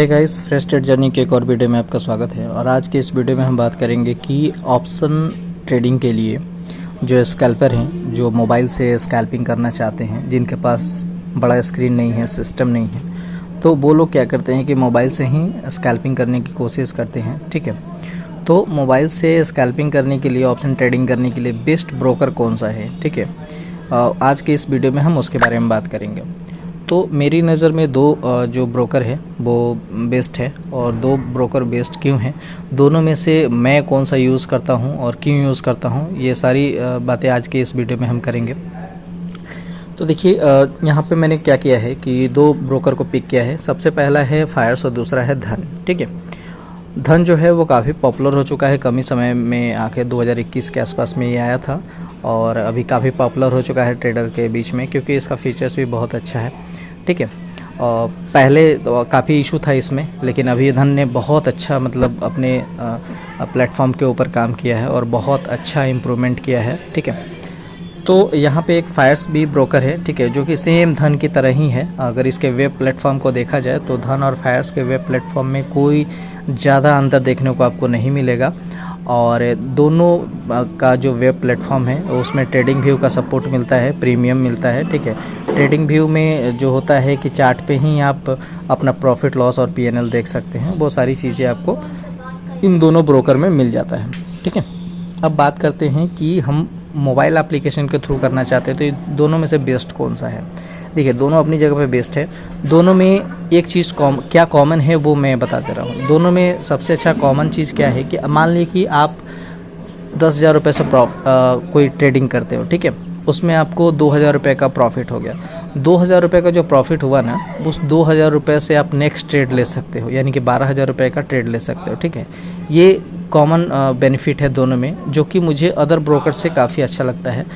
हे guys, fresh trade journey के एक और वीडियो में आपका स्वागत है। और आज के इस वीडियो में हम बात करेंगे कि ऑप्शन ट्रेडिंग के लिए जो स्कैल्पर हैं, जो मोबाइल से स्कैल्पिंग करना चाहते हैं, जिनके पास बड़ा स्क्रीन नहीं है, सिस्टम नहीं है, तो वो लोग क्या करते हैं कि मोबाइल से ही स्कैल्पिंग करने की कोशिश करते हैं। ठीक है, तो मोबाइल से स्कैल्पिंग करने के लिए, ऑप्शन ट्रेडिंग करने के लिए बेस्ट ब्रोकर कौन सा है, ठीक है, आज के इस वीडियो में हम उसके बारे में बात करेंगे। तो मेरी नज़र में दो जो ब्रोकर है वो बेस्ट है। और दो ब्रोकर बेस्ट क्यों हैं, दोनों में से मैं कौन सा यूज़ करता हूं और क्यों यूज़ करता हूं, ये सारी बातें आज के इस वीडियो में हम करेंगे। तो देखिए, यहाँ पे मैंने क्या किया है कि दो ब्रोकर को पिक किया है। सबसे पहला है फायर्स और दूसरा है धन। ठीक है, धन जो है वो काफ़ी पॉपुलर हो चुका है, कम ही समय में आके 2021 के आसपास में ये आया था और अभी काफ़ी पॉपुलर हो चुका है ट्रेडर के बीच में, क्योंकि इसका फीचर्स भी बहुत अच्छा है। ठीक है, पहले तो काफ़ी इशू था इसमें, लेकिन अभी धन ने बहुत अच्छा मतलब अपने प्लेटफॉर्म के ऊपर काम किया है और बहुत अच्छा इम्प्रूवमेंट किया है। ठीक है, तो यहाँ पे एक फायर्स भी ब्रोकर है, ठीक है, जो कि सेम धन की तरह ही है। अगर इसके वेब प्लेटफॉर्म को देखा जाए तो धन और फायर्स के वेब प्लेटफॉर्म में कोई ज़्यादा अंतर देखने को आपको नहीं मिलेगा। और दोनों का जो वेब प्लेटफॉर्म है उसमें ट्रेडिंग व्यू का सपोर्ट मिलता है, प्रीमियम मिलता है। ठीक है, ट्रेडिंग व्यू में जो होता है कि चार्ट पे ही आप अपना प्रॉफिट लॉस और पीएनएल देख सकते हैं, वो सारी चीज़ें आपको इन दोनों ब्रोकर में मिल जाता है। ठीक है, अब बात करते हैं कि हम मोबाइल एप्लीकेशन के थ्रू करना चाहते हैं तो ये दोनों में से बेस्ट कौन सा है। देखिए, दोनों अपनी जगह पे बेस्ट है। दोनों में एक चीज़ क्या कॉमन है वो मैं बता दे रहा हूँ। दोनों में सबसे अच्छा कॉमन चीज़ क्या है कि मान लीजिए कि आप 10,000 रुपये से कोई ट्रेडिंग करते हो। ठीक है, उसमें आपको 2,000 रुपये का प्रॉफिट हो गया। 2,000 रुपये का जो प्रॉफिट हुआ ना, उस 2,000 रुपये से आप नेक्स्ट ट्रेड ले सकते हो, यानी कि 12,000 रुपये का ट्रेड ले सकते हो। ठीक है, ये कॉमन बेनिफिट है दोनों में, जो कि मुझे अदर ब्रोकर से काफ़ी अच्छा लगता है।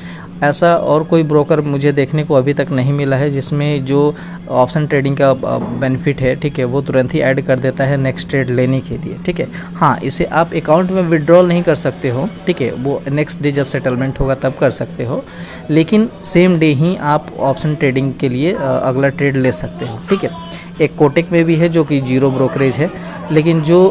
ऐसा और कोई ब्रोकर मुझे देखने को अभी तक नहीं मिला है जिसमें जो ऑप्शन ट्रेडिंग का बेनिफिट है, ठीक है, वो तुरंत ही ऐड कर देता है नेक्स्ट ट्रेड लेने के लिए। ठीक है, हाँ, इसे आप अकाउंट में विड्रॉल नहीं कर सकते हो। ठीक है, वो नेक्स्ट डे जब सेटलमेंट होगा तब कर सकते हो, लेकिन सेम डे ही आप ऑप्शन ट्रेडिंग के लिए अगला ट्रेड ले सकते हो। ठीक है, एक कोटेक में भी है जो कि 0 ब्रोकरेज है, लेकिन जो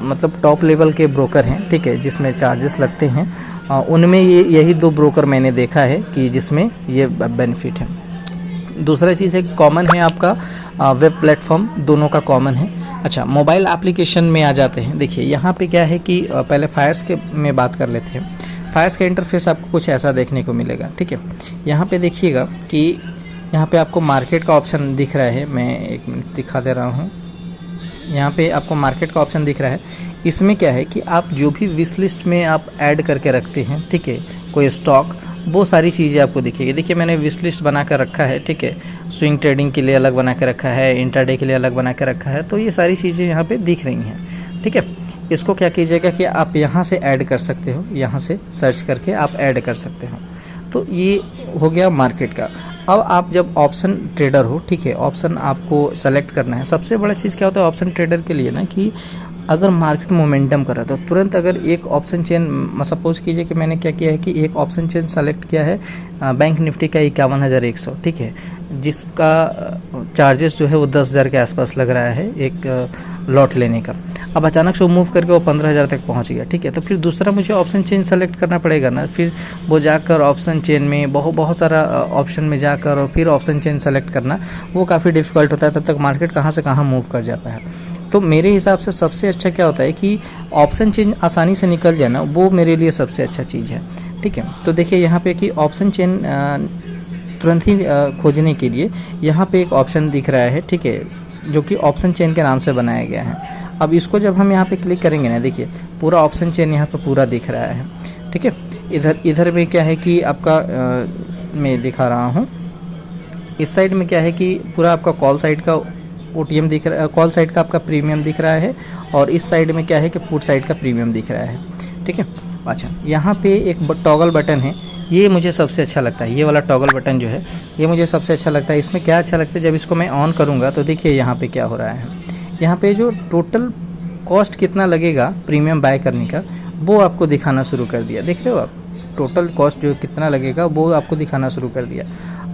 मतलब टॉप लेवल के ब्रोकर हैं, ठीक है, जिसमें चार्जेस लगते हैं, उनमें यही दो ब्रोकर मैंने देखा है कि जिसमें ये बेनिफिट है। दूसरा चीज़ है कॉमन है आपका वेब प्लेटफॉर्म, दोनों का कॉमन है। अच्छा, मोबाइल एप्लीकेशन में आ जाते हैं। देखिए, यहाँ पे क्या है कि पहले फायर्स के में बात कर लेते हैं। फायर्स का इंटरफेस आपको कुछ ऐसा देखने को मिलेगा। ठीक है, यहाँ पे देखिएगा कि यहाँ पे आपको मार्केट का ऑप्शन दिख रहा है। मैं एक मिनट दिखा दे रहा हूँ। यहाँ पे आपको मार्केट का ऑप्शन दिख रहा है। इसमें क्या है कि आप जो भी विश लिस्ट में आप ऐड करके रखते हैं, ठीक है, कोई स्टॉक, वो सारी चीज़ें आपको दिखेगी। देखिए, मैंने विश लिस्ट बना कर रखा है। ठीक है, स्विंग ट्रेडिंग के लिए अलग बना के रखा है, इंट्राडे के लिए अलग बना के रखा है, तो ये सारी चीज़ें यहाँ पे दिख रही हैं। ठीक है, इसको क्या कीजिएगा कि आप यहाँ से ऐड कर सकते हो, यहाँ से सर्च करके आप ऐड कर सकते हो। तो ये हो गया मार्केट का। अब आप जब ऑप्शन ट्रेडर हो, ठीक है, ऑप्शन आपको सेलेक्ट करना है। सबसे बड़ा चीज़ क्या होता है ऑप्शन ट्रेडर के लिए ना, कि अगर मार्केट मोमेंटम कर रहा है तो तुरंत अगर एक ऑप्शन चेन, सपोज कीजिए कि मैंने क्या किया है कि एक ऑप्शन चेन सेलेक्ट किया है बैंक निफ्टी का 51,100, ठीक है, जिसका चार्जेस जो है वो 10,000 के आसपास लग रहा है एक लॉट लेने का। अब अचानक से वो मूव करके वो 15,000 तक पहुंच गया। ठीक है, तो फिर दूसरा मुझे ऑप्शन चेन सेलेक्ट करना पड़ेगा ना, फिर वो जाकर ऑप्शन चेन में बहुत सारा ऑप्शन में जाकर और फिर ऑप्शन चेन सेलेक्ट करना वो काफ़ी डिफ़िकल्ट होता है। तब तक मार्केट कहाँ से कहाँ मूव कर जाता है। तो मेरे हिसाब से सबसे अच्छा क्या होता है कि ऑप्शन चेन आसानी से निकल जाए ना, वो मेरे लिए सबसे अच्छा चीज़ है। ठीक है, तो देखिए यहाँ पे कि ऑप्शन चेन तुरंत ही खोजने के लिए यहाँ पे एक ऑप्शन दिख रहा है। ठीक है, जो कि ऑप्शन चेन के नाम से बनाया गया है। अब इसको जब हम यहाँ पे क्लिक करेंगे ना, देखिए पूरा ऑप्शन चेन यहाँ पे पूरा दिख रहा है। ठीक है, इधर में क्या है कि आपका मैं दिखा रहा हूँ, इस साइड में क्या है कि पूरा आपका कॉल साइड का OTM दिख रहा है, कॉल साइड का आपका प्रीमियम दिख रहा है, और इस साइड में क्या है कि पुट साइड का प्रीमियम दिख रहा है। ठीक है, अच्छा, यहाँ पे एक टॉगल बटन है, ये मुझे सबसे अच्छा लगता है। ये वाला टॉगल बटन जो है ये मुझे सबसे अच्छा लगता है। इसमें क्या अच्छा लगता है, जब इसको मैं ऑन करूँगा तो देखिए यहाँ पे क्या हो रहा है, यहाँ पे जो टोटल कॉस्ट कितना लगेगा प्रीमियम बाय करने का वो आपको दिखाना शुरू कर दिया। देख रहे हो आप, टोटल कॉस्ट जो कितना लगेगा वो आपको दिखाना शुरू कर दिया।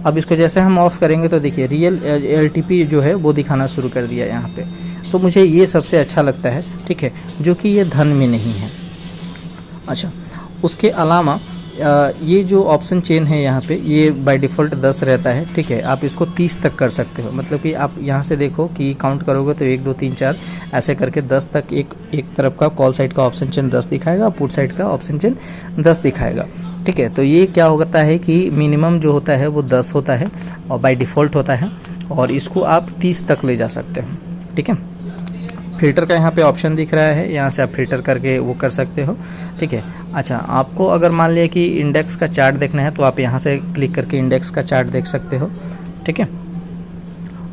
अब इसको जैसे हम ऑफ़ करेंगे तो देखिए रियल LTP जो है वो दिखाना शुरू कर दिया यहाँ पे। तो मुझे ये सबसे अच्छा लगता है, ठीक है, जो कि ये धन में नहीं है। अच्छा, उसके अलावा ये जो ऑप्शन चेन है यहाँ पे, ये बाय डिफ़ॉल्ट 10 रहता है, ठीक है। आप इसको 30 तक कर सकते हो, मतलब कि आप यहाँ से देखो कि काउंट करोगे तो 1 2 3 4 ऐसे करके 10 तक एक तरफ का कॉल साइड का ऑप्शन चेन 10 दिखाएगा, पुट साइड का ऑप्शन चेन 10 दिखाएगा, ठीक है। तो ये क्या होता है कि मिनिमम जो होता है वो 10 होता है और बाय डिफ़ॉल्ट होता है, और इसको आप 30 तक ले जा सकते हो, ठीक है। फ़िल्टर का यहाँ पे ऑप्शन दिख रहा है, यहाँ से आप फ़िल्टर करके वो कर सकते हो, ठीक है। अच्छा, आपको अगर मान लिया कि इंडेक्स का चार्ट देखना है तो आप यहाँ से क्लिक करके इंडेक्स का चार्ट देख सकते हो, ठीक है।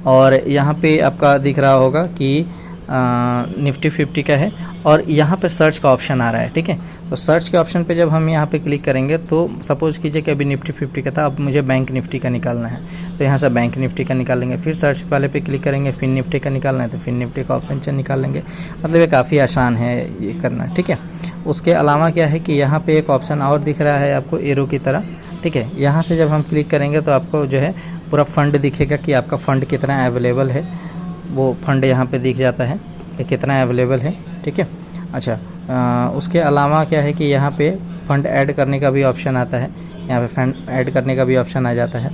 और यहाँ पे आपका दिख रहा होगा कि निफ्टी 50 का है, और यहाँ पे सर्च का ऑप्शन आ रहा है, ठीक है। तो सर्च के ऑप्शन पे जब हम यहाँ पे क्लिक करेंगे तो सपोज़ कीजिए कि अभी निफ्टी 50 का था, अब मुझे बैंक निफ्टी का निकालना है, तो यहाँ से बैंक निफ्टी का निकाल लेंगे, फिर सर्च वाले पे क्लिक करेंगे, फिर निफ्टी का निकालना है तो फिर निफ्टी का ऑप्शन चेन निकाल लेंगे। मतलब ये काफ़ी आसान है ये करना, ठीक है। उसके अलावा क्या है कि यहाँ पर एक ऑप्शन और दिख रहा है आपको एरो की तरह, ठीक है। यहाँ से जब हम क्लिक करेंगे तो आपको जो है पूरा फ़ंड दिखेगा कि आपका फ़ंड कितना अवेलेबल है, वो फंड यहाँ पे दिख जाता है कि कितना अवेलेबल है, ठीक है। अच्छा, उसके अलावा क्या है कि यहाँ पे फ़ंड ऐड करने का भी ऑप्शन आता है, यहाँ पे फंड ऐड करने का भी ऑप्शन आ जाता है।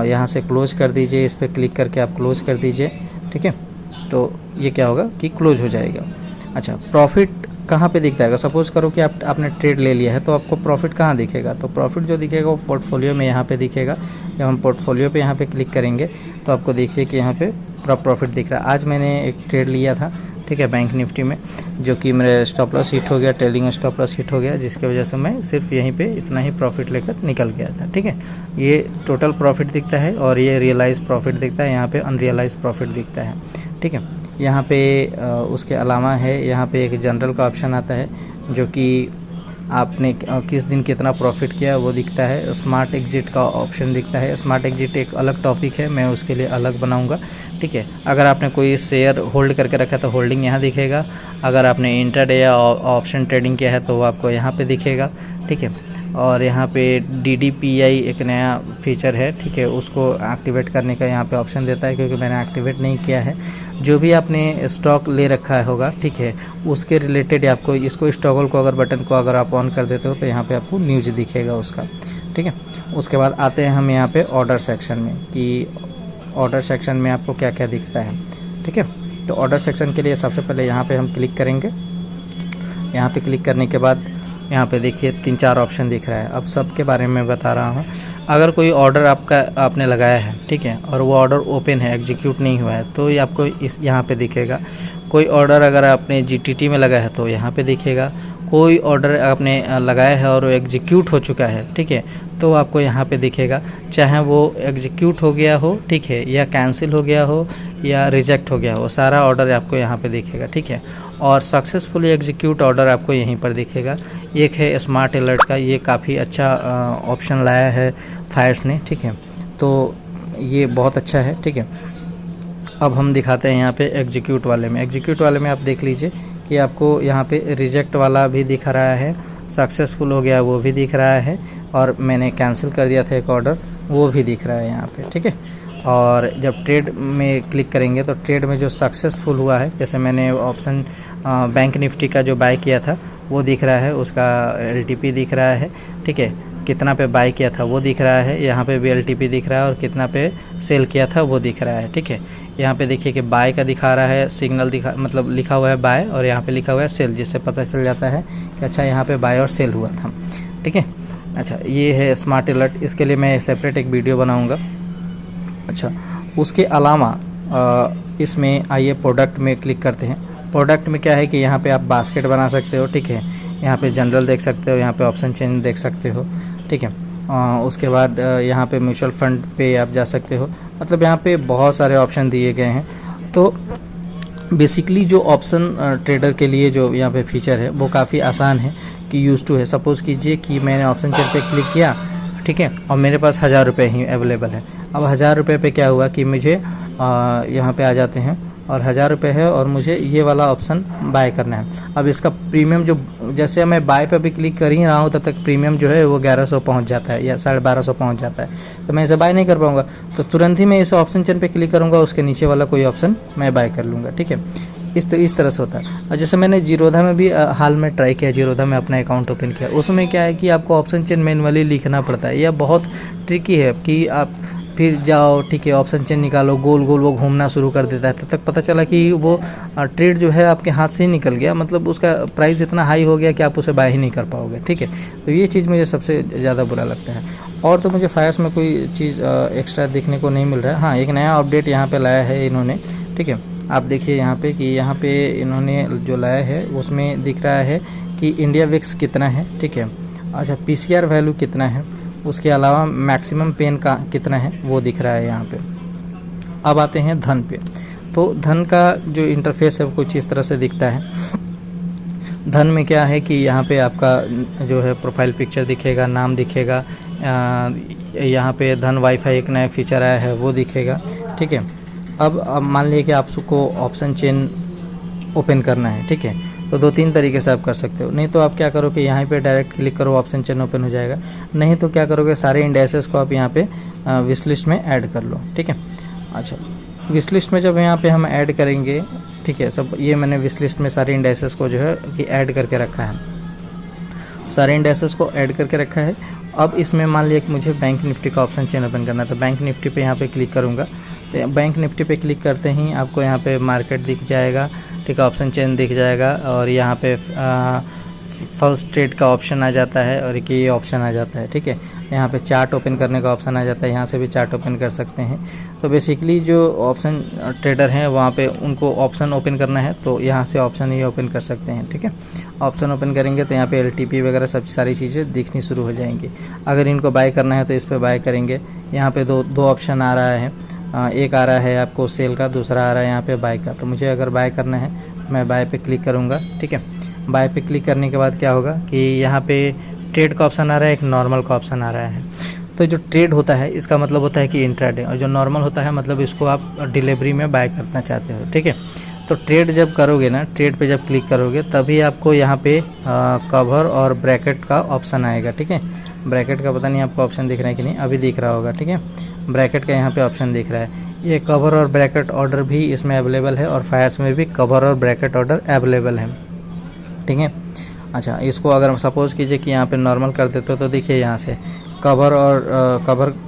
यहाँ से क्लोज़ कर दीजिए, इस पर क्लिक करके आप क्लोज़ कर दीजिए, ठीक है। तो ये क्या होगा कि क्लोज़ हो जाएगा। अच्छा, प्रॉफिट कहाँ पे दिखता है? सपोज़ करो कि आपने ट्रेड ले लिया है तो आपको प्रॉफिट कहाँ दिखेगा? तो प्रॉफिट जो दिखेगा वो पोर्टफोलियो में यहाँ पे दिखेगा। जब हम पोर्टफोलियो पे यहाँ पे क्लिक करेंगे तो आपको देखिए कि यहाँ पे पूरा प्रॉफिट दिख रहा है। आज मैंने एक ट्रेड लिया था, ठीक है, बैंक निफ्टी में, जो कि मेरे स्टॉप लॉस हिट हो गया, ट्रेलिंग स्टॉप लॉस हिट हो गया, जिसकी वजह से मैं सिर्फ यहीं पे इतना ही प्रॉफिट लेकर निकल गया था, ठीक है। ये टोटल प्रॉफिट दिखता है और ये रियलाइज प्रॉफिट दिखता है, यहाँ पे अनरियलाइज प्रॉफिट दिखता है, ठीक है। यहाँ पे उसके अलावा है, यहाँ पे एक जनरल का ऑप्शन आता है जो कि आपने किस दिन कितना प्रॉफिट किया वो दिखता है। स्मार्ट एग्जिट का ऑप्शन दिखता है। स्मार्ट एग्जिट एक अलग टॉपिक है, मैं उसके लिए अलग बनाऊंगा, ठीक है। अगर आपने कोई शेयर होल्ड करके रखा है तो होल्डिंग यहाँ दिखेगा, अगर आपने इंट्राडे या ऑप्शन ट्रेडिंग किया है तो वो आपको यहाँ पे दिखेगा, ठीक है। और यहाँ पे DDPI एक नया फीचर है, ठीक है, उसको एक्टिवेट करने का यहाँ पे ऑप्शन देता है, क्योंकि मैंने एक्टिवेट नहीं किया है। जो भी आपने स्टॉक ले रखा है होगा, ठीक है, उसके रिलेटेड आपको इसको टॉगल को अगर बटन को अगर आप ऑन कर देते हो तो यहाँ पे आपको न्यूज़ दिखेगा उसका, ठीक है। उसके बाद आते हैं हम यहाँ पे ऑर्डर सेक्शन में कि ऑर्डर सेक्शन में आपको क्या क्या दिखता है, ठीक है। तो ऑर्डर सेक्शन के लिए सबसे पहले यहाँ पे हम क्लिक करेंगे। यहाँ पे क्लिक करने के बाद यहाँ पे देखिए 3-4 ऑप्शन दिख रहा है। अब सब के बारे में बता रहा हूँ। अगर कोई ऑर्डर आपने लगाया है, ठीक है, और वो ऑर्डर ओपन है, एग्जीक्यूट नहीं हुआ है, तो ये आपको इस यहाँ पे दिखेगा। कोई ऑर्डर अगर आपने GTT में लगाया है तो यहाँ पे दिखेगा। कोई ऑर्डर आपने लगाया है और वो एग्जीक्यूट हो चुका है, ठीक है, तो आपको यहाँ पे दिखेगा, चाहे वो एग्जीक्यूट हो गया हो, ठीक है, या कैंसिल हो गया हो या रिजेक्ट हो गया हो, सारा ऑर्डर आपको यहाँ पे दिखेगा, ठीक है। और सक्सेसफुली एग्जीक्यूट ऑर्डर आपको यहीं पर दिखेगा। एक है स्मार्ट अलर्ट का, ये काफ़ी अच्छा ऑप्शन लाया है फायर्स ने, ठीक है, तो ये बहुत अच्छा है, ठीक है। अब हम दिखाते हैं यहाँ पे एग्जीक्यूट वाले में। एग्जीक्यूट वाले में आप देख लीजिए कि आपको यहाँ पे रिजेक्ट वाला भी दिख रहा है, सक्सेसफुल हो गया वो भी दिख रहा है, और मैंने कैंसिल कर दिया था एक ऑर्डर वो भी दिख रहा है यहाँ पे, ठीक है। और जब ट्रेड में क्लिक करेंगे तो ट्रेड में जो सक्सेसफुल हुआ है, जैसे मैंने ऑप्शन बैंक निफ्टी का जो बाय किया था वो दिख रहा है, उसका LTP दिख रहा है, ठीक है, कितना पे बाय किया था वो दिख रहा है, यहाँ पे भी LTP दिख रहा है, और कितना पे सेल किया था वो दिख रहा है, ठीक है। यहाँ पे देखिए कि बाय का दिखा रहा है, सिग्नल दिखा मतलब लिखा हुआ है बाय, और यहाँ पे लिखा हुआ है सेल, जिससे पता चल जाता है कि अच्छा यहाँ पे बाय और सेल हुआ था, ठीक है। अच्छा, ये है स्मार्ट अलर्ट, इसके लिए मैं सेपरेट एक वीडियो बनाऊँगा। अच्छा, उसके अलावा इसमें आइए प्रोडक्ट में क्लिक करते हैं। प्रोडक्ट में क्या है कि यहाँ पे आप बास्केट बना सकते हो, ठीक है, यहाँ पे जनरल देख सकते हो, यहाँ पे ऑप्शन चेन देख सकते हो, ठीक है। उसके बाद यहाँ पे म्यूचुअल फंड पे आप जा सकते हो, मतलब यहाँ पे बहुत सारे ऑप्शन दिए गए हैं। तो बेसिकली जो ऑप्शन ट्रेडर के लिए जो यहाँ पे फीचर है वो काफ़ी आसान है कि यूज़ टू है। सपोज़ कीजिए कि मैंने ऑप्शन चेन पे क्लिक किया, ठीक है, और मेरे पास 1000 रुपये ही अवेलेबल है। अब 1000 रुपये पे क्या हुआ कि मुझे यहाँ पे आ जाते हैं और 1000 रुपये है और मुझे ये वाला ऑप्शन बाय करना है। अब इसका प्रीमियम जो जैसे मैं बाय पे भी क्लिक कर ही रहा हूँ तब तक प्रीमियम जो है वो 1100 पहुँच जाता है या 1250 पहुँच जाता है, तो मैं इसे बाय नहीं कर पाऊँगा। तो तुरंत ही मैं इस ऑप्शन चेन पे क्लिक करूँगा, उसके नीचे वाला कोई ऑप्शन मैं बाय कर लूँगा। ठीक है, इस तरह से होता है। और जैसे मैंने जीरोधा में भी हाल में ट्राई किया, जीरोधा में अपना अकाउंट ओपन किया, उसमें क्या है कि आपको ऑप्शन चेन मैनुअली लिखना पड़ता है। यह बहुत ट्रिकी है कि आप फिर जाओ, ठीक है, ऑप्शन चेन निकालो, गोल गोल वो घूमना शुरू कर देता है। तब तक पता चला कि वो ट्रेड जो है आपके हाथ से ही निकल गया, मतलब उसका प्राइस इतना हाई हो गया कि आप उसे बाय ही नहीं कर पाओगे। ठीक है, तो ये चीज़ मुझे सबसे ज़्यादा बुरा लगता है। और तो मुझे फायर्स में कोई चीज़ एक्स्ट्रा देखने को नहीं मिल रहा है। हाँ, एक नया अपडेट यहाँ पे लाया है इन्होंने। ठीक है, आप देखिए यहाँ पे कि यहाँ पे इन्होंने जो लाया है उसमें दिख रहा है कि इंडिया विक्स कितना है। ठीक है, अच्छा, पीसीआर वैल्यू कितना है, उसके अलावा मैक्सिमम पेन का कितना है वो दिख रहा है यहाँ पे। अब आते हैं धन पे। तो धन का जो इंटरफेस है वो कुछ इस तरह से दिखता है। धन में क्या है कि यहाँ पे आपका जो है प्रोफाइल पिक्चर दिखेगा, नाम दिखेगा, यहाँ पे धन वाईफाई एक नया फीचर आया है वो दिखेगा। ठीक है, अब मान लीजिए कि आपको ऑप्शन चेन ओपन करना है। ठीक है, तो 2-3 तरीके से आप कर सकते हो। नहीं तो आप क्या करोगे, यहाँ पे डायरेक्ट क्लिक करो, ऑप्शन चेन ओपन हो जाएगा। नहीं तो क्या करोगे, सारे इंडेक्सेस को आप यहाँ पे विश लिस्ट में ऐड कर लो। ठीक है, अच्छा, विश लिस्ट में जब यहाँ पे हम ऐड करेंगे, ठीक है, सब ये मैंने विश लिस्ट में सारे इंडेक्सेस को जो है कि ऐड करके रखा है, सारे इंडेक्सेस को ऐड करके रखा है। अब इसमें मान लिया कि मुझे बैंक निफ्टी का ऑप्शन चेन ओपन करना है, तो बैंक निफ्टी पे यहाँ पे क्लिक करूँगा। तो बैंक निफ्टी पे क्लिक करते ही आपको यहाँ पे मार्केट दिख जाएगा। ठीक है, ऑप्शन चेन दिख जाएगा और यहाँ पे फर्स्ट ट्रेड का ऑप्शन आ जाता है और एक ये ऑप्शन आ जाता है। ठीक है, यहाँ पे चार्ट ओपन करने का ऑप्शन आ जाता है, यहाँ से भी चार्ट ओपन कर सकते हैं। तो बेसिकली जो ऑप्शन ट्रेडर हैं वहाँ पे उनको ऑप्शन ओपन करना है तो यहाँ से ऑप्शन ये ओपन कर सकते हैं। ठीक है, ऑप्शन ओपन करेंगे तो यहाँ पे एलटीपी वगैरह सब सारी चीज़ें दिखनी शुरू हो जाएंगी। अगर इनको बाय करना है तो इस पर बाय करेंगे। यहाँ पे दो ऑप्शन आ रहा है, एक आ रहा है आपको सेल का, दूसरा आ रहा है यहाँ पे बाय का। तो मुझे अगर बाय करना है मैं बाय पे क्लिक करूँगा। ठीक है, बाय पे क्लिक करने के बाद क्या होगा कि यहाँ पे ट्रेड का ऑप्शन आ रहा है, एक नॉर्मल का ऑप्शन आ रहा है। तो जो ट्रेड होता है इसका मतलब होता है कि इंट्राडे, और जो नॉर्मल होता है मतलब इसको आप डिलीवरी में बाय करना चाहते हो। ठीक है, तो ट्रेड जब करोगे ना, ट्रेड पे जब क्लिक करोगे तभी आपको यहाँ पे कवर और ब्रैकेट का ऑप्शन आएगा। ठीक है, ब्रैकेट का पता नहीं आपको ऑप्शन दिख रहा है कि नहीं, अभी दिख रहा होगा। ठीक है, ब्रैकेट का यहाँ पे ऑप्शन दिख रहा है। ये कवर और ब्रैकेट ऑर्डर भी इसमें अवेलेबल है और फायर्स में भी कवर और ब्रैकेट ऑर्डर अवेलेबल है। ठीक है, अच्छा, इसको अगर सपोज़ कीजिए कि यहाँ पे नॉर्मल कर देते हो तो देखिए यहाँ से कवर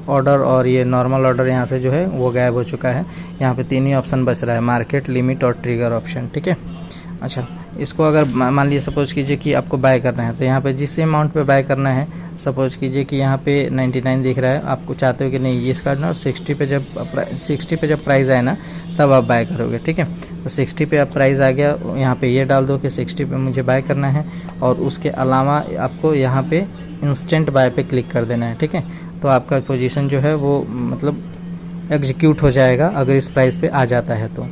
ऑर्डर और ये नॉर्मल ऑर्डर यहाँ से जो है वो गायब हो चुका है। यहाँ पे 3 ही ऑप्शन बच रहा है, मार्केट, लिमिट और ट्रिगर ऑप्शन। ठीक है, अच्छा, इसको अगर मान लीजिए सपोज़ कीजिए कि आपको बाय करना है तो यहाँ पे जिस अमाउंट पे बाय करना है, सपोज़ कीजिए कि यहाँ पे 99 दिख रहा है, आपको चाहते हो कि नहीं इसका ना 60 पे जब प्राइस आए ना तब आप बाय करोगे। ठीक है, तो 60 पे अब प्राइस आ गया, यहाँ पे ये डाल दो कि 60 पे मुझे बाय करना है और उसके अलावा आपको यहाँ पे इंस्टेंट बाय पे क्लिक कर देना है। ठीक है, तो आपका पोजीशन जो है वो मतलब एग्जीक्यूट हो जाएगा अगर इस प्राइस पे आ जाता है तो।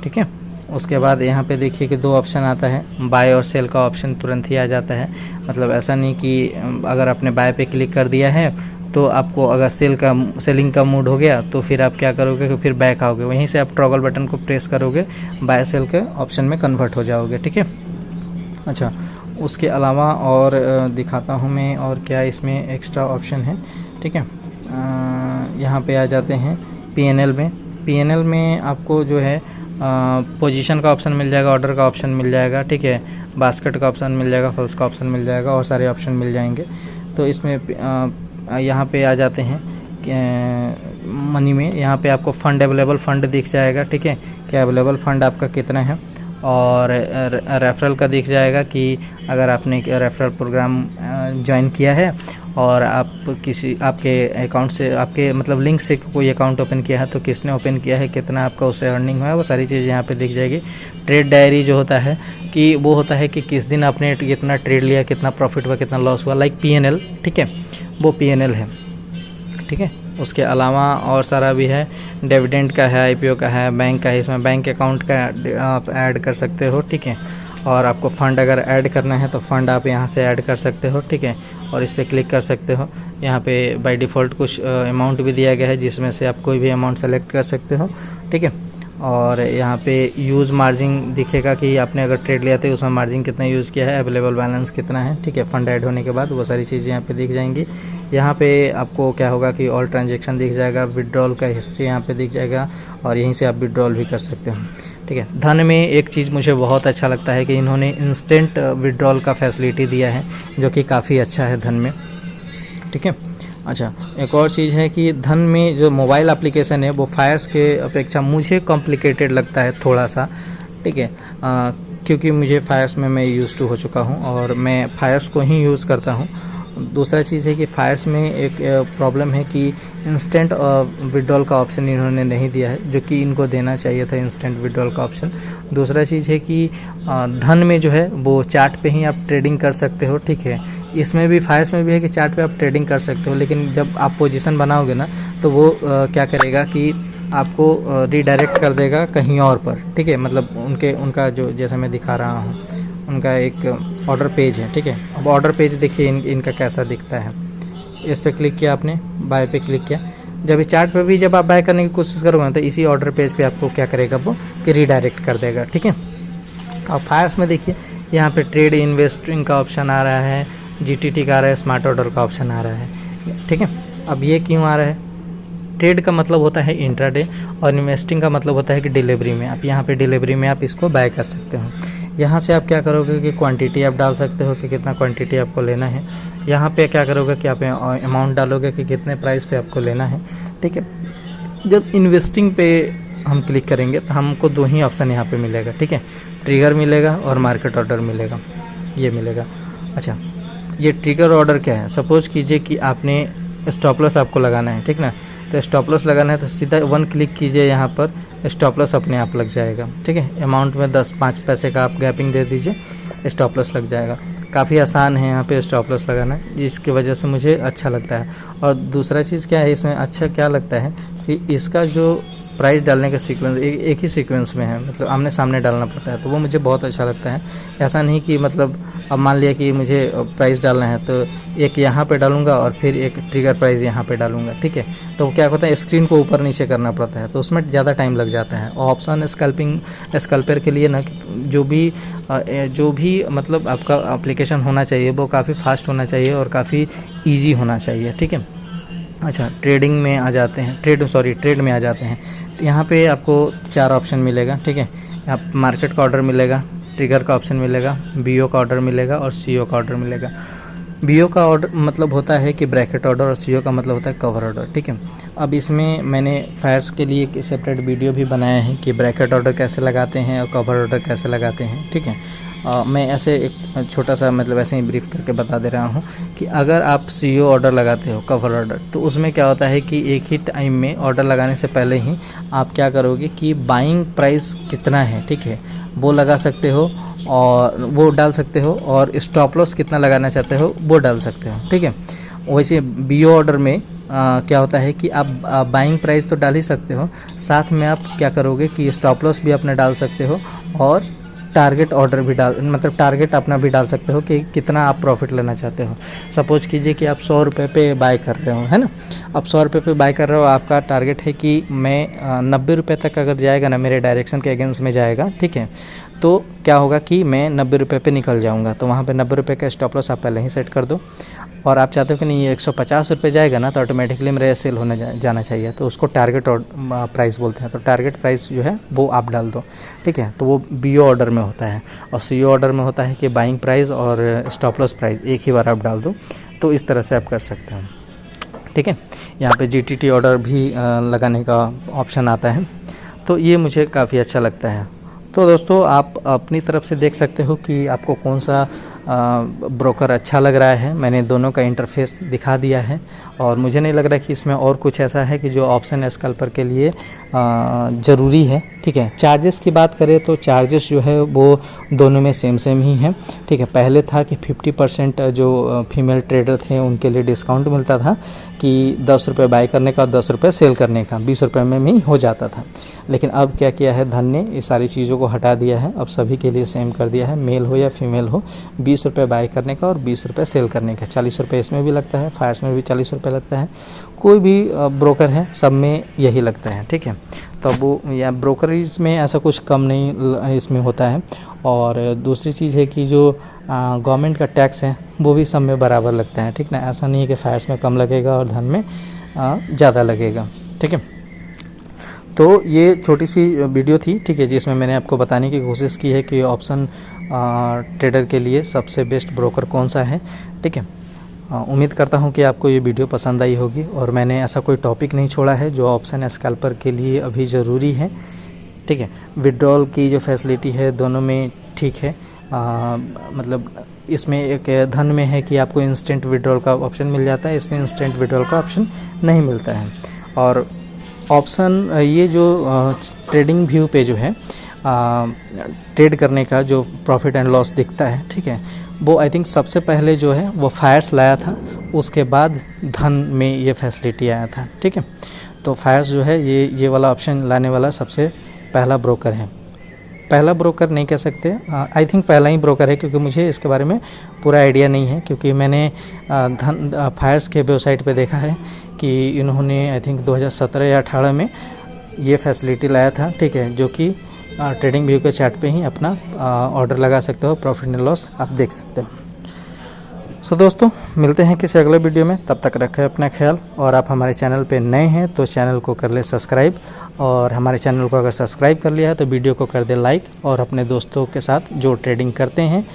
ठीक है, उसके बाद यहाँ पे देखिए कि 2 ऑप्शन आता है, बाय और सेल का ऑप्शन तुरंत ही आ जाता है। मतलब ऐसा नहीं कि अगर आपने बाय पे क्लिक कर दिया है तो आपको अगर सेलिंग का मूड हो गया तो फिर आप क्या करोगे कि फिर बैक आओगे, वहीं से आप टॉगल बटन को प्रेस करोगे, बाय सेल के ऑप्शन में कन्वर्ट हो जाओगे। ठीक है, अच्छा, उसके अलावा और दिखाता हूँ मैं और क्या इसमें एक्स्ट्रा ऑप्शन है। ठीक है, यहाँ पे आ जाते हैं पीएनएल में। पीएनएल में आपको जो है पोजीशन का ऑप्शन मिल जाएगा, ऑर्डर का ऑप्शन मिल जाएगा। ठीक है, बास्केट का ऑप्शन मिल जाएगा, फॉल्स का ऑप्शन मिल जाएगा और सारे ऑप्शन मिल जाएंगे। तो इसमें यहाँ पे आ जाते हैं मनी में, यहाँ पे आपको फंड अवेलेबल फंड दिख जाएगा। ठीक है, कि अवेलेबल फंड आपका कितना है, और रेफरल का दिख जाएगा कि अगर आपने रेफरल प्रोग्राम ज्वाइन किया है और आप आपके अकाउंट से, आपके मतलब लिंक से कोई अकाउंट ओपन किया है तो किसने ओपन किया है, कितना आपका उससे अर्निंग हुआ है, वो सारी चीज़ यहाँ पे दिख जाएगी। ट्रेड डायरी जो होता है कि वो होता है कि किस दिन आपने कितना ट्रेड लिया, कितना प्रॉफिट हुआ, कितना लॉस हुआ, लाइक पीएनएल। ठीक है, वो पीएनएल है। ठीक है, उसके अलावा और सारा भी है, डिविडेंड का है, आईपीओ का है, बैंक का है, इसमें बैंक अकाउंट का आप ऐड कर सकते हो। ठीक है, और आपको फ़ंड अगर ऐड करना है तो फ़ंड आप यहाँ से ऐड कर सकते हो। ठीक है, और इस पर क्लिक कर सकते हो। यहाँ पे बाय डिफ़ॉल्ट कुछ अमाउंट भी दिया गया है जिसमें से आप कोई भी अमाउंट सेलेक्ट कर सकते हो। ठीक है, और यहाँ पे यूज़ मार्जिन दिखेगा कि आपने अगर ट्रेड लिया तो उसमें मार्जिन कितना यूज़ किया है, अवेलेबल बैलेंस कितना है, ठीक है। फंड ऐड होने के बाद वो सारी चीज़ें यहाँ पे दिख जाएंगी। यहाँ पे आपको क्या होगा कि ऑल ट्रांजेक्शन दिख जाएगा, विड्रॉल का हिस्ट्री यहाँ पे दिख जाएगा और यहीं से आप विड्रॉल भी कर सकते हो, ठीक है। धन में एक चीज़ मुझे बहुत अच्छा लगता है कि इन्होंने इंस्टेंट विड्रॉल का फैसिलिटी दिया है, जो कि काफ़ी अच्छा है धन में, ठीक है। अच्छा, एक और चीज़ है कि धन में जो मोबाइल एप्लीकेशन है वो फायर्स के अपेक्षा मुझे कॉम्प्लिकेटेड लगता है थोड़ा सा, ठीक है। क्योंकि मुझे फायर्स में मैं यूज़ टू हो चुका हूँ और मैं फायर्स को ही यूज़ करता हूँ। दूसरा चीज़ है कि फायर्स में एक प्रॉब्लम है कि इंस्टेंट विड्रॉल का ऑप्शन इन्होंने नहीं दिया है, जो कि इनको देना चाहिए था इंस्टेंट विड्रॉल का ऑप्शन। दूसरा चीज़ है कि धन में जो है वो चार्ट पे ही आप ट्रेडिंग कर सकते हो, ठीक है। इसमें भी फायर्स में भी है कि चार्ट पे आप ट्रेडिंग कर सकते हो, लेकिन जब आप पोजीशन बनाओगे ना तो वो क्या करेगा कि आपको रीडायरेक्ट कर देगा कहीं और पर, ठीक है। मतलब उनका जो जैसा मैं दिखा रहा हूँ, उनका एक ऑर्डर पेज है, ठीक है। अब ऑर्डर पेज देखिए इनका कैसा दिखता है। इस पर क्लिक किया आपने, बाय पे क्लिक किया। जब इस चार्ट पे भी जब आप बाय करने की कोशिश करोगे तो इसी ऑर्डर पेज पे आपको क्या करेगा वो कि रीडायरेक्ट कर देगा, ठीक है। अब फायर्स में देखिए यहाँ पे ट्रेड इन्वेस्टिंग का ऑप्शन आ रहा है, GTT का आ रहा है, स्मार्ट ऑर्डर का ऑप्शन आ रहा है, ठीक है। अब ये क्यों आ रहा है? ट्रेड का मतलब होता है इंट्राडे और इन्वेस्टिंग का मतलब होता है कि डिलीवरी में। आप यहाँ पे डिलीवरी में आप इसको बाय कर सकते हो। यहाँ से आप क्या करोगे कि क्वांटिटी आप डाल सकते हो कि कितना क्वांटिटी आपको लेना है। यहाँ पे क्या करोगे कि आप अमाउंट डालोगे कि कितने प्राइस पे आपको लेना है, ठीक है। जब इन्वेस्टिंग पे हम क्लिक करेंगे तो हमको दो ही ऑप्शन यहाँ पे मिलेगा, ठीक है। ट्रिगर मिलेगा और मार्केट ऑर्डर मिलेगा, ये मिलेगा। अच्छा, ये ट्रिगर ऑर्डर क्या है? सपोज कीजिए कि आपने स्टॉप लॉस आपको लगाना है, ठीक ना। तो स्टॉप लॉस लगाना है तो सीधा 1 क्लिक कीजिए, यहाँ पर स्टॉप लॉस अपने आप लग जाएगा, ठीक है। अमाउंट में 5 पैसे का आप गैपिंग दे दीजिए, स्टॉप लॉस लग जाएगा। काफ़ी आसान है यहाँ पे स्टॉप लॉस लगाना, जिसकी वजह से मुझे अच्छा लगता है। और दूसरा चीज़ क्या है इसमें अच्छा क्या लगता है कि इसका जो प्राइस डालने का सीक्वेंस एक ही सीक्वेंस में है, मतलब आमने सामने डालना पड़ता है, तो वो मुझे बहुत अच्छा लगता है। ऐसा नहीं कि मतलब अब मान लिया कि मुझे प्राइस डालना है तो एक यहाँ पे डालूंगा और फिर एक ट्रिगर प्राइस यहाँ पे डालूंगा, ठीक है। तो क्या होता है स्क्रीन को ऊपर नीचे करना पड़ता है, तो उसमें ज़्यादा टाइम लग जाता है। और ऑप्शन स्कैल्पर के लिए ना जो भी मतलब आपका एप्लीकेशन होना चाहिए वो काफ़ी फास्ट होना चाहिए और काफ़ी ईजी होना चाहिए, ठीक है। अच्छा, ट्रेडिंग में आ जाते हैं, ट्रेड में आ जाते हैं। यहाँ पे आपको 4 ऑप्शन मिलेगा, ठीक है। आप मार्केट का ऑर्डर मिलेगा, ट्रिगर का ऑप्शन मिलेगा, BO का ऑर्डर मिलेगा और CO का ऑर्डर मिलेगा। BO का ऑर्डर मतलब होता है कि ब्रैकेट ऑर्डर और CO का मतलब होता है कवर ऑर्डर, ठीक है। अब इसमें मैंने फायर्स के लिए एक सेपरेट वीडियो भी बनाया है कि ब्रैकेट ऑर्डर कैसे लगाते हैं और कवर ऑर्डर कैसे लगाते हैं, ठीक है। मैं ऐसे एक छोटा सा मतलब ऐसे ही ब्रीफ करके बता दे रहा हूँ कि अगर आप CO ऑर्डर लगाते हो, कवर ऑर्डर, तो उसमें क्या होता है कि एक ही टाइम में ऑर्डर लगाने से पहले ही आप क्या करोगे कि बाइंग प्राइस कितना है, ठीक है, वो लगा सकते हो और वो डाल सकते हो, और स्टॉप लॉस कितना लगाना चाहते हो वो डाल सकते हो, ठीक है। वैसे BO ऑर्डर में क्या होता है कि आप बाइंग प्राइस तो डाल ही सकते हो, साथ में आप क्या करोगे कि स्टॉप लॉस भी अपना डाल सकते हो और टारगेट ऑर्डर भी मतलब टारगेट अपना भी डाल सकते हो कि कितना आप प्रॉफिट लेना चाहते हो। सपोज कीजिए कि आप 100 रुपये पे बाय कर रहे हो, है ना। अब 100 रुपये पे बाय कर रहे हो, आपका टारगेट है कि मैं 90 रुपये तक अगर जाएगा ना, मेरे डायरेक्शन के अगेंस्ट में जाएगा, ठीक है, तो क्या होगा कि मैं 90 रुपये पे निकल जाऊंगा। तो वहाँ पे 90 रुपये का स्टॉप लॉस आप पहले ही सेट कर दो। और आप चाहते हो कि नहीं ये 150 रुपये जाएगा ना तो ऑटोमेटिकली मेरा सेल होने जाना चाहिए, तो उसको टारगेट प्राइस बोलते हैं। तो टारगेट प्राइस जो है वो आप डाल दो, ठीक है। तो वो BO ऑर्डर में होता है, और CO ऑर्डर में होता है कि बाइंग प्राइस और स्टॉप लॉस प्राइस एक ही बार आप डाल दो। तो इस तरह से आप कर सकते हो, ठीक है। यहाँ पे GTT ऑर्डर भी लगाने का ऑप्शन आता है, तो ये मुझे काफ़ी अच्छा लगता है। तो दोस्तों आप अपनी तरफ से देख सकते हो कि आपको कौन सा ब्रोकर अच्छा लग रहा है। मैंने दोनों का इंटरफेस दिखा दिया है और मुझे नहीं लग रहा कि इसमें और कुछ ऐसा है कि जो ऑप्शन स्कैल्पर के लिए ज़रूरी है, ठीक है। चार्जेस की बात करें तो चार्जेस जो है वो दोनों में सेम ही है, ठीक है। पहले था कि 50% जो फीमेल ट्रेडर थे उनके लिए डिस्काउंट मिलता था कि 10 रुपये बाय करने का और 10 रुपये सेल करने का 20 रुपये में ही हो जाता था। लेकिन अब क्या किया है धन ने, इस सारी चीज़ों को हटा दिया है। अब सभी के लिए सेम कर दिया है, मेल हो या फीमेल हो, 20 रुपये बाय करने का और 20 रुपये सेल करने का। 40 रुपये इसमें भी लगता है, फायर्स में भी 40 रुपये लगता है, कोई भी ब्रोकर है सब में यही लगता है, ठीक है। तब वो या ब्रोकरेज में ऐसा कुछ कम नहीं इसमें होता है। और दूसरी चीज़ है कि जो गवर्नमेंट का टैक्स है वो भी सब में बराबर लगता है, ठीक ना। ऐसा नहीं है कि फायर्स में कम लगेगा और धन में ज़्यादा लगेगा, ठीक है। तो ये छोटी सी वीडियो थी, ठीक है, जिसमें मैंने आपको बताने की कोशिश की है कि ऑप्शन ट्रेडर के लिए सबसे बेस्ट ब्रोकर कौन सा है, ठीक है। उम्मीद करता हूँ कि आपको ये वीडियो पसंद आई होगी और मैंने ऐसा कोई टॉपिक नहीं छोड़ा है जो ऑप्शन स्कैल्पर के लिए अभी ज़रूरी है, ठीक है। विड्रॉल की जो फैसिलिटी है दोनों में ठीक है, मतलब इसमें एक धन में है कि आपको इंस्टेंट विड्रॉल का ऑप्शन मिल जाता है, इसमें इंस्टेंट विड्रॉल का ऑप्शन नहीं मिलता है। और ऑप्शन ये जो ट्रेडिंग व्यू पे जो है ट्रेड करने का जो प्रॉफिट एंड लॉस दिखता है, ठीक है, वो आई थिंक सबसे पहले जो है वो फायर्स लाया था, उसके बाद धन में ये फैसिलिटी आया था, ठीक है। तो फायर्स जो है ये वाला ऑप्शन लाने वाला सबसे पहला ब्रोकर है। पहला ब्रोकर नहीं कह सकते, आई थिंक पहला ही ब्रोकर है, क्योंकि मुझे इसके बारे में पूरा आइडिया नहीं है, क्योंकि मैंने फायर्स के वेबसाइट पे देखा है कि इन्होंने आई थिंक 2017 या 18 में ये फैसिलिटी लाया था, ठीक है, जो कि ट्रेडिंग व्यू के चार्ट पे ही अपना ऑर्डर लगा सकते हो, प्रॉफिट एंड लॉस आप देख सकते हो। सो दोस्तों, मिलते हैं किसी अगले वीडियो में, तब तक रखें अपना ख्याल। और आप हमारे चैनल पे नए हैं तो चैनल को कर ले सब्सक्राइब, और हमारे चैनल को अगर सब्सक्राइब कर लिया है तो वीडियो को कर दे लाइक, और अपने दोस्तों के साथ जो ट्रेडिंग करते हैं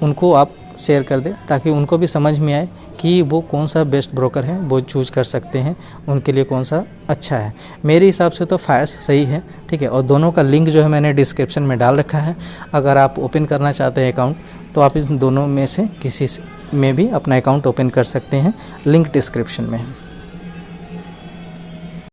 उनको आप शेयर कर दें, ताकि उनको भी समझ में आए कि वो कौन सा बेस्ट ब्रोकर है, वो चूज़ कर सकते हैं, उनके लिए कौन सा अच्छा है। मेरे हिसाब से तो फायर्स सही है, ठीक है। और दोनों का लिंक जो है मैंने डिस्क्रिप्शन में डाल रखा है, अगर आप ओपन करना चाहते हैं अकाउंट तो आप इस दोनों में से किसी में भी अपना अकाउंट ओपन कर सकते हैं, लिंक डिस्क्रिप्शन में है।